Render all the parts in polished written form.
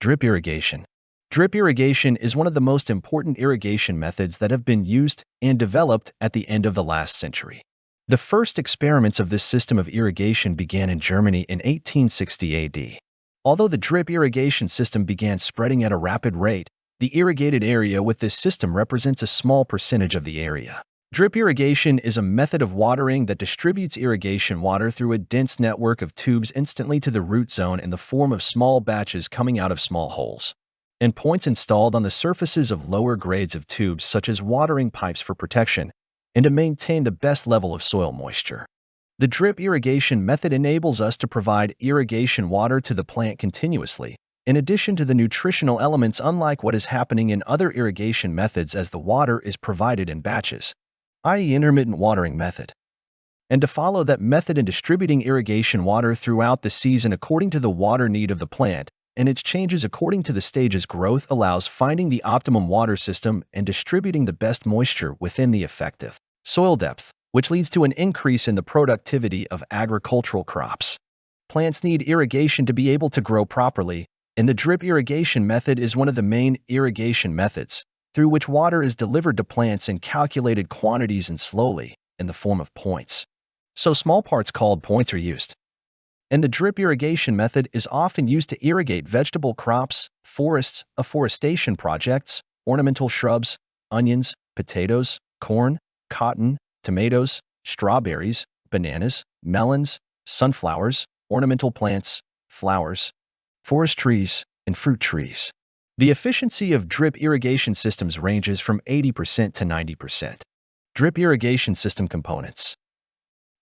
Drip irrigation. Drip irrigation is one of the most important irrigation methods that have been used and developed at the end of the last century. The first experiments of this system of irrigation began in Germany in 1860 AD. Although the drip irrigation system began spreading at a rapid rate, the irrigated area with this system represents a small percentage of the area. Drip irrigation is a method of watering that distributes irrigation water through a dense network of tubes instantly to the root zone in the form of small batches coming out of small holes and points installed on the surfaces of lower grades of tubes such as watering pipes for protection and to maintain the best level of soil moisture. The drip irrigation method enables us to provide irrigation water to the plant continuously, in addition to the nutritional elements, unlike what is happening in other irrigation methods as the water is provided in batches, i.e. intermittent watering method. And to follow that method in distributing irrigation water throughout the season according to the water need of the plant, and its changes according to the stage's growth allows finding the optimum water system and distributing the best moisture within the effective soil depth, which leads to an increase in the productivity of agricultural crops. Plants need irrigation to be able to grow properly, and the drip irrigation method is one of the main irrigation methods, through which water is delivered to plants in calculated quantities and slowly, in the form of points. So small parts called points are used. And the drip irrigation method is often used to irrigate vegetable crops, forests, afforestation projects, ornamental shrubs, onions, potatoes, corn, cotton, tomatoes, strawberries, bananas, melons, sunflowers, ornamental plants, flowers, forest trees, and fruit trees. The efficiency of drip irrigation systems ranges from 80% to 90%. Drip irrigation system components.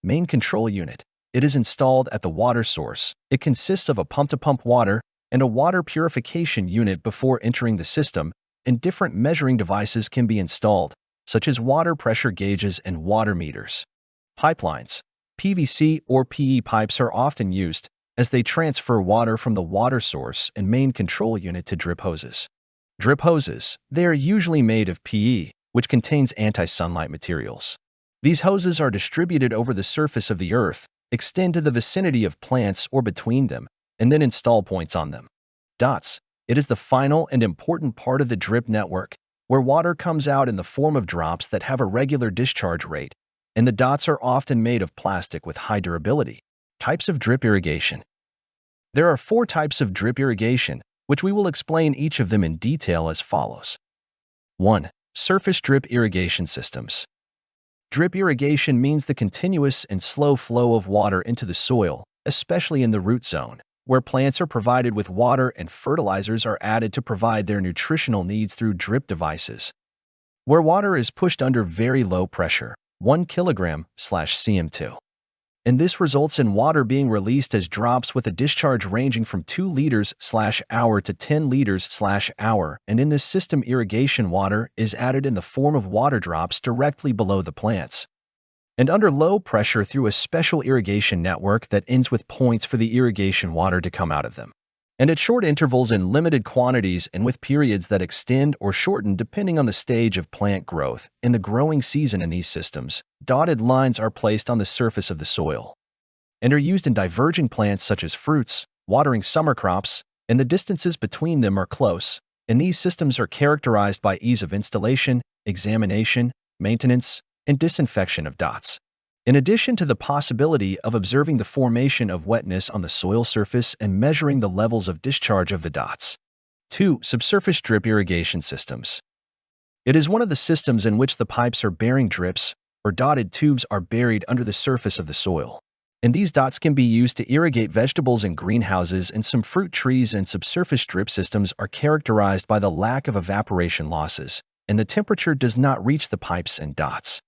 Main control unit. It is installed at the water source. It consists of a pump-to-pump water and a water purification unit before entering the system, and different measuring devices can be installed, such as water pressure gauges and water meters. Pipelines. PVC or PE pipes are often used, as they transfer water from the water source and main control unit to drip hoses. Drip hoses. They are usually made of PE, which contains anti-sunlight materials. These hoses are distributed over the surface of the earth, extend to the vicinity of plants or between them, and then install points on them. Dots. It is the final and important part of the drip network, where water comes out in the form of drops that have a regular discharge rate, and the dots are often made of plastic with high durability. Types of drip irrigation. There are 4 types of drip irrigation, which we will explain each of them in detail as follows. 1. Surface drip irrigation systems. Drip irrigation means the continuous and slow flow of water into the soil, especially in the root zone, where plants are provided with water and fertilizers are added to provide their nutritional needs through drip devices, where water is pushed under very low pressure, 1 kg/cm2. And this results in water being released as drops with a discharge ranging from 2 liters/hour to 10 liters/hour, and in this system irrigation water is added in the form of water drops directly below the plants, and under low pressure through a special irrigation network that ends with points for the irrigation water to come out of them, and at short intervals in limited quantities and with periods that extend or shorten depending on the stage of plant growth. In the growing season in these systems, dotted lines are placed on the surface of the soil and are used in diverging plants such as fruits, watering summer crops, and the distances between them are close, and these systems are characterized by ease of installation, examination, maintenance, and disinfection of dots. In addition to the possibility of observing the formation of wetness on the soil surface and measuring the levels of discharge of the dots. 2. Subsurface drip irrigation systems. It is one of the systems in which the pipes are bearing drips, or dotted tubes are buried under the surface of the soil. And these dots can be used to irrigate vegetables in greenhouses and some fruit trees, and subsurface drip systems are characterized by the lack of evaporation losses, and the temperature does not reach the pipes and dots.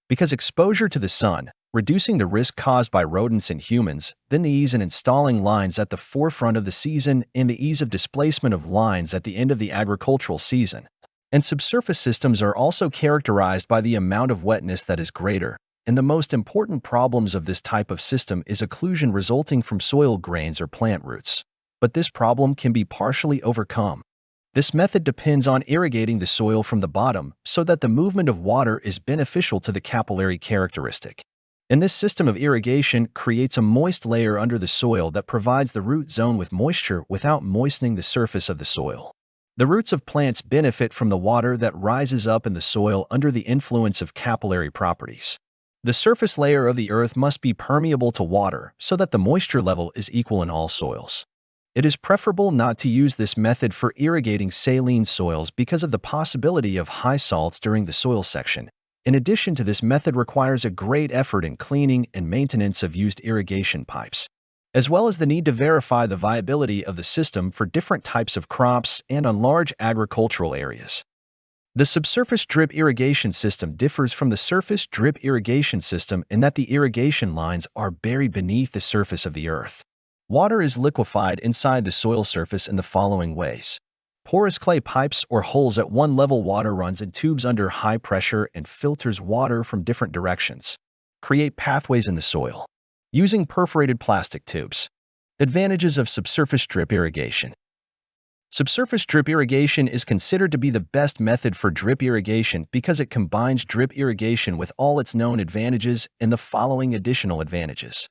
Because exposure to the sun, reducing the risk caused by rodents and humans, then the ease in installing lines at the forefront of the season and the ease of displacement of lines at the end of the agricultural season. And subsurface systems are also characterized by the amount of wetness that is greater, and the most important problems of this type of system is occlusion resulting from soil grains or plant roots. But this problem can be partially overcome. This method depends on irrigating the soil from the bottom so that the movement of water is beneficial to the capillary characteristic. And this system of irrigation creates a moist layer under the soil that provides the root zone with moisture without moistening the surface of the soil. The roots of plants benefit from the water that rises up in the soil under the influence of capillary properties. The surface layer of the earth must be permeable to water so that the moisture level is equal in all soils. It is preferable not to use this method for irrigating saline soils because of the possibility of high salts during the soil section. In addition to this method requires a great effort in cleaning and maintenance of used irrigation pipes, as well as the need to verify the viability of the system for different types of crops and on large agricultural areas. The subsurface drip irrigation system differs from the surface drip irrigation system in that the irrigation lines are buried beneath the surface of the earth. Water is liquefied inside the soil surface in the following ways. Porous clay pipes or holes at one level. Water runs in tubes under high pressure and filters water from different directions. Create pathways in the soil. Using perforated plastic tubes. Advantages of subsurface drip irrigation. Subsurface drip irrigation is considered to be the best method for drip irrigation because it combines drip irrigation with all its known advantages and the following additional advantages.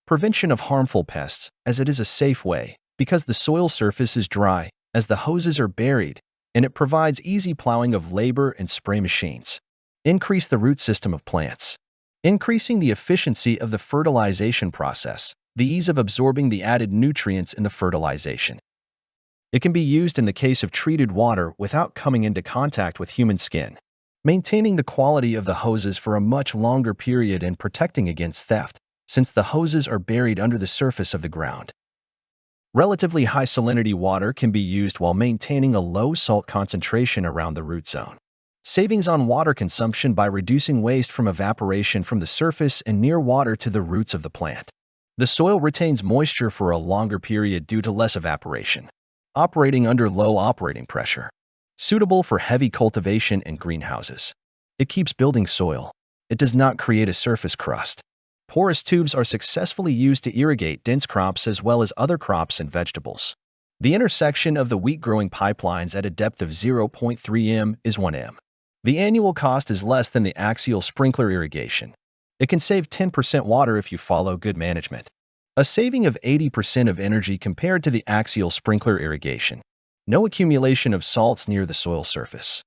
Prevention of harmful pests, as it is a safe way, because the soil surface is dry, as the hoses are buried, and it provides easy plowing of labor and spray machines. Increase the root system of plants. Increasing the efficiency of the fertilization process, the ease of absorbing the added nutrients in the fertilization. It can be used in the case of treated water without coming into contact with human skin. Maintaining the quality of the hoses for a much longer period and protecting against theft, since the hoses are buried under the surface of the ground. Relatively high salinity water can be used while maintaining a low salt concentration around the root zone. Savings on water consumption by reducing waste from evaporation from the surface and near water to the roots of the plant. The soil retains moisture for a longer period due to less evaporation. Operating under low operating pressure. Suitable for heavy cultivation and greenhouses. It keeps building soil. It does not create a surface crust. Porous tubes are successfully used to irrigate dense crops as well as other crops and vegetables. The intersection of the wheat-growing pipelines at a depth of 0.3 m is 1 m. The annual cost is less than the axial sprinkler irrigation. It can save 10% water if you follow good management. A saving of 80% of energy compared to the axial sprinkler irrigation. No accumulation of salts near the soil surface.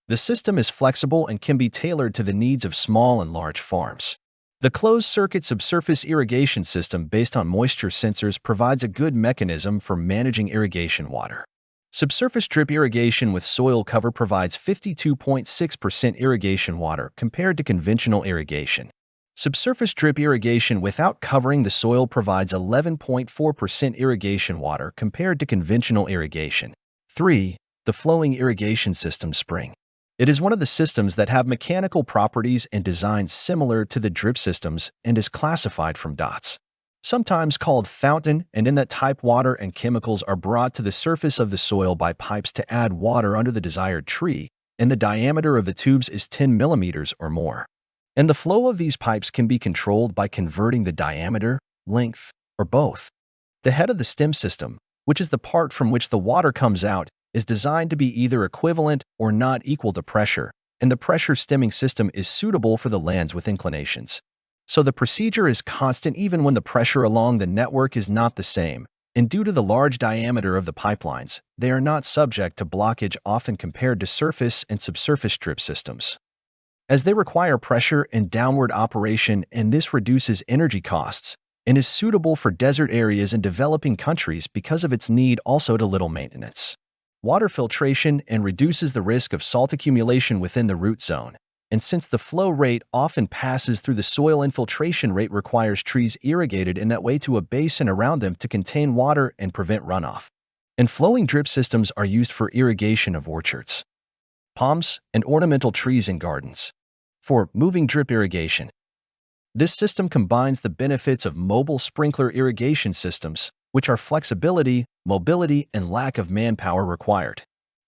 The system is flexible and can be tailored to the needs of small and large farms. The closed-circuit subsurface irrigation system based on moisture sensors provides a good mechanism for managing irrigation water. Subsurface drip irrigation with soil cover provides 52.6% irrigation water compared to conventional irrigation. Subsurface drip irrigation without covering the soil provides 11.4% irrigation water compared to conventional irrigation. 3. The flowing irrigation system spring. It is one of the systems that have mechanical properties and designs similar to the drip systems and is classified from dots. Sometimes called fountain, and in that type water and chemicals are brought to the surface of the soil by pipes to add water under the desired tree, and the diameter of the tubes is 10 millimeters or more. And the flow of these pipes can be controlled by converting the diameter, length, or both. The head of the stem system, which is the part from which the water comes out, is designed to be either equivalent or not equal to pressure, and the pressure stemming system is suitable for the lands with inclinations. So the procedure is constant even when the pressure along the network is not the same, and due to the large diameter of the pipelines, they are not subject to blockage often compared to surface and subsurface drip systems. As they require pressure and downward operation, and this reduces energy costs, and is suitable for desert areas and developing countries because of its need also to little maintenance. Water filtration and reduces the risk of salt accumulation within the root zone, and since the flow rate often passes through the soil, infiltration rate requires trees irrigated in that way to a basin around them to contain water and prevent runoff. And flowing drip systems are used for irrigation of orchards, palms, and ornamental trees in gardens. 4. Moving drip irrigation. This system combines the benefits of mobile sprinkler irrigation systems, which are flexibility, mobility, and lack of manpower required,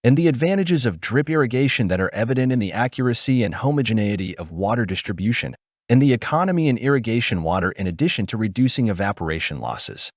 and the advantages of drip irrigation that are evident in the accuracy and homogeneity of water distribution, and the economy in irrigation water in addition to reducing evaporation losses.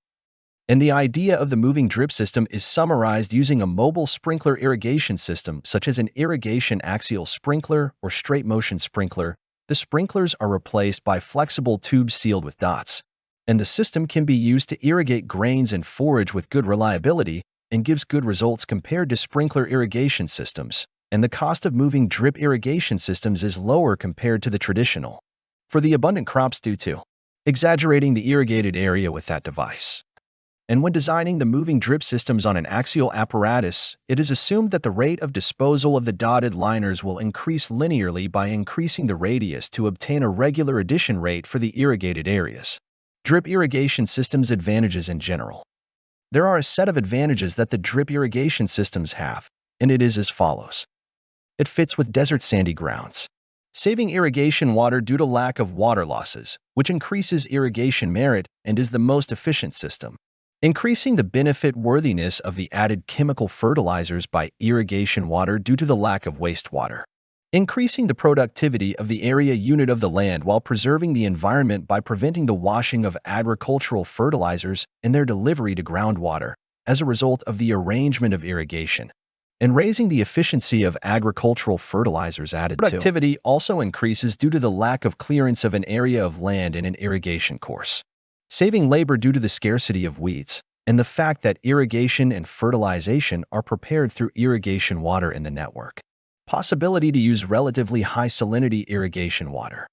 And the idea of the moving drip system is summarized using a mobile sprinkler irrigation system such as an irrigation axial sprinkler or straight motion sprinkler, The sprinklers are replaced by flexible tubes sealed with dots, and the system can be used to irrigate grains and forage with good reliability and gives good results compared to sprinkler irrigation systems, and the cost of moving drip irrigation systems is lower compared to the traditional, for the abundant crops due to exaggerating the irrigated area with that device. And when designing the moving drip systems on an axial apparatus, it is assumed that the rate of disposal of the dotted liners will increase linearly by increasing the radius to obtain a regular addition rate for the irrigated areas. Drip irrigation systems advantages in general. There are a set of advantages that the drip irrigation systems have, and it is as follows. It fits with desert sandy grounds, saving irrigation water due to lack of water losses, which increases irrigation merit and is the most efficient system. Increasing the benefit worthiness of the added chemical fertilizers by irrigation water due to the lack of wastewater. Increasing the productivity of the area unit of the land while preserving the environment by preventing the washing of agricultural fertilizers and their delivery to groundwater as a result of the arrangement of irrigation. And raising the efficiency of agricultural fertilizers added to. Productivity also increases due to the lack of clearance of an area of land in an irrigation course. Saving labor due to the scarcity of weeds, and the fact that irrigation and fertilization are prepared through irrigation water in the network. Possibility to use relatively high salinity irrigation water.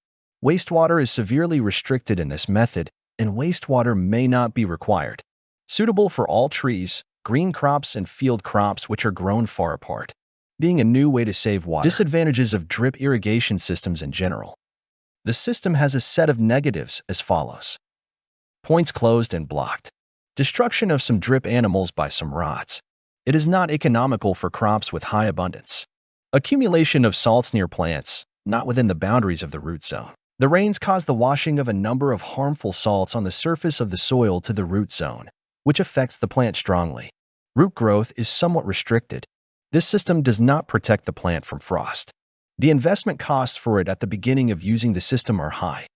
Wastewater is severely restricted in this method, and wastewater may not be required. Suitable for all trees, green crops, and field crops which are grown far apart. Being a new way to save water. Disadvantages of drip irrigation systems in general. The system has a set of negatives as follows. Points closed and blocked. Destruction of some drip animals by some rots. It is not economical for crops with high abundance. Accumulation of salts near plants, not within the boundaries of the root zone. The rains cause the washing of a number of harmful salts on the surface of the soil to the root zone, which affects the plant strongly. Root growth is somewhat restricted. This system does not protect the plant from frost. The investment costs for it at the beginning of using the system are high.